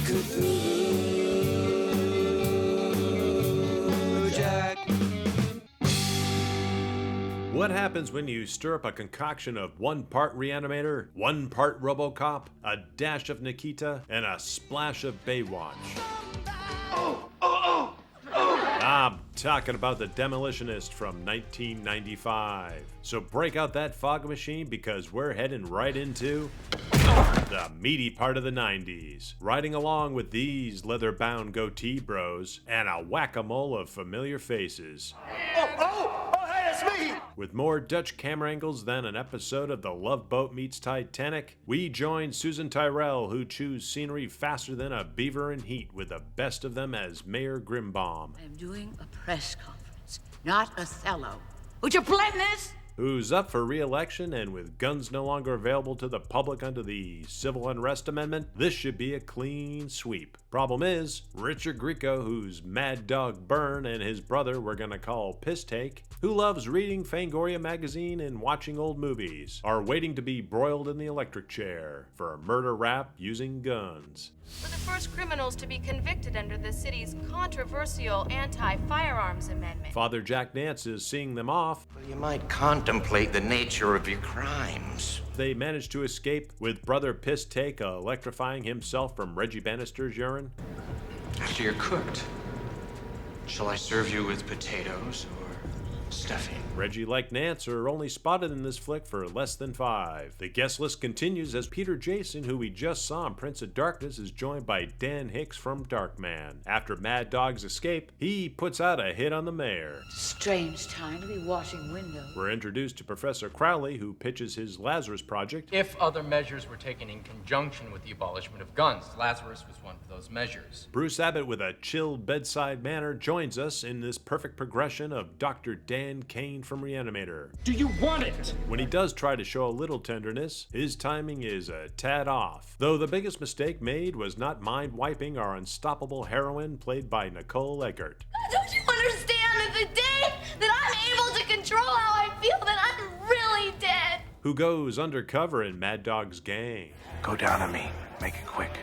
Cthulhu Jack. What happens when you stir up a concoction of 1 part Reanimator, 1 part RoboCop, a dash of Nikita, and a splash of Baywatch? I'm talking about the Demolitionist from 1995. So break out that fog machine because we're heading right into the meaty part of the 90s. Riding along with these leather-bound goatee bros and a whack-a-mole of familiar faces. With more Dutch camera angles than an episode of The Love Boat Meets Titanic, we join Susan Tyrrell, who chews scenery faster than a beaver in heat, with the best of them as Mayor Grimbaum. I'm doing a press conference, not Othello. Would you blend this? Who's up for re-election, and with guns no longer available to the public under the Civil Unrest Amendment, this should be a clean sweep. Problem is, Richard Grieco, who's Mad Dog Byrne and his brother we're gonna call Piss Take, who loves reading Fangoria magazine and watching old movies, are waiting to be broiled in the electric chair for a murder rap using guns. We're the first criminals to be convicted under the city's controversial anti-firearms amendment. Father Jack Nance is seeing them off. Well, you might contemplate the nature of your crimes. They manage to escape, with brother Piss Take electrifying himself from Reggie Bannister's urine. After you're cooked, shall I serve you with potatoes or stuffing? Reggie, like Nance, are only spotted in this flick for less than 5. The guest list continues as Peter Jason, who we just saw in Prince of Darkness, is joined by Dan Hicks from Darkman. After Mad Dog's escape, he puts out a hit on the mayor. Strange time to be washing windows. We're introduced to Professor Crowley, who pitches his Lazarus project. If other measures were taken in conjunction with the abolishment of guns, Lazarus was one of those measures. Bruce Abbott, with a chilled bedside manner, joins us in this perfect progression of Dr. Dan Kane from Reanimator. Do you want it? When he does try to show a little tenderness, his timing is a tad off. Though the biggest mistake made was not mind-wiping our unstoppable heroine, played by Nicole Eggert. Don't you understand that the day that I'm able to control how I feel, that I'm really dead? Who goes undercover in Mad Dog's gang. Go down on me. Make it quick.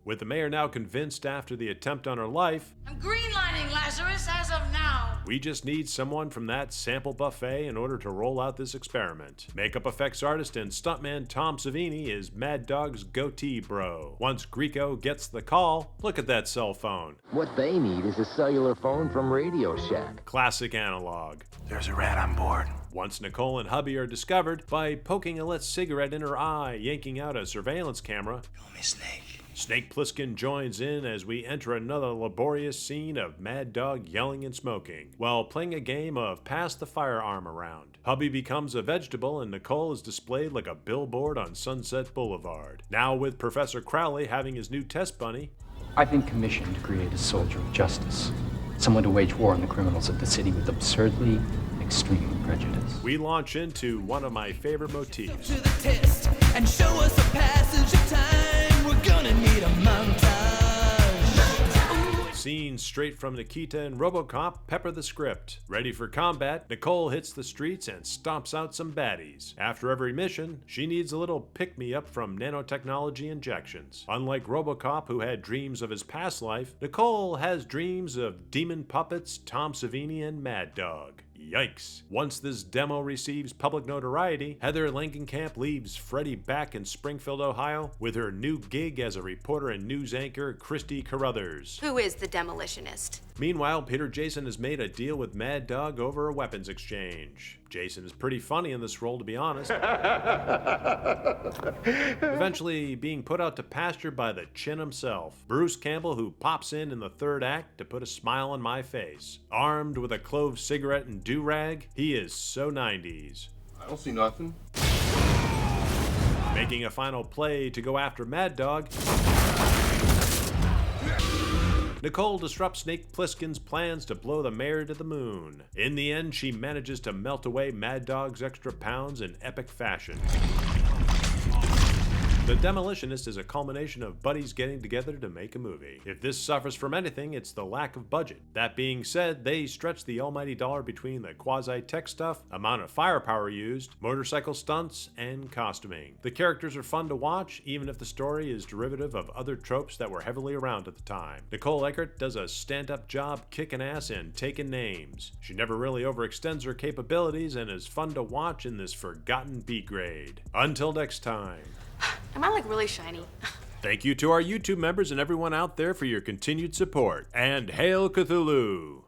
With the mayor now convinced after the attempt on her life, I'm greenlining Lazarus as of now. we just need someone from that sample buffet in order to roll out this experiment. Makeup effects artist and stuntman Tom Savini is Mad Dog's goatee bro. Once Grieco gets the call, look at that cell phone. What they need is a cellular phone from Radio Shack. Classic analog. There's a rat on board. Once Nicole and hubby are discovered by poking a lit cigarette in her eye, yanking out a surveillance camera, Call me Snake. Snake Plissken joins in as we enter another laborious scene of Mad Dog yelling and smoking, while playing a game of pass the firearm around. Hubby becomes a vegetable and Nicole is displayed like a billboard on Sunset Boulevard. Now with Professor Crowley having his new test bunny, I've been commissioned to create a soldier of justice. Someone to wage war on the criminals of the city with absurdly extreme prejudice. we launch into one of my favorite motifs. To the test and show us a passage of time. We're gonna need a montage. Scenes straight from Nikita and RoboCop pepper the script. Ready for combat, Nicole hits the streets and stomps out some baddies. After every mission, she needs a little pick-me-up from nanotechnology injections. Unlike RoboCop, who had dreams of his past life, Nicole has dreams of demon puppets, Tom Savini, and Mad Dog. Yikes. Once this demo receives public notoriety, Heather Langenkamp leaves Freddie back in Springfield, Ohio, with her new gig as a reporter and news anchor, Christy Carruthers. Who is the Demolitionist? Meanwhile, Peter Jason has made a deal with Mad Dog over a weapons exchange. Jason is pretty funny in this role, to be honest. Eventually being put out to pasture by the Chin himself, Bruce Campbell, who pops in the third act to put a smile on my face. Armed with a clove cigarette and do-rag, he is so 90s. I don't see nothing. Making a final play to go after Mad Dog, Nicole disrupts Snake Plissken's plans to blow the mayor to the moon. In the end, she manages to melt away Mad Dog's extra pounds in epic fashion. The Demolitionist is a culmination of buddies getting together to make a movie. If this suffers from anything, it's the lack of budget. That being said, they stretch the almighty dollar between the quasi-tech stuff, amount of firepower used, motorcycle stunts, and costuming. The characters are fun to watch, even if the story is derivative of other tropes that were heavily around at the time. Nicole Eggert does a stand-up job kicking ass and taking names. She never really overextends her capabilities and is fun to watch in this forgotten B grade. Until next time. Am I like really shiny? Thank you to our YouTube members and everyone out there for your continued support. And Hail Cthulhu!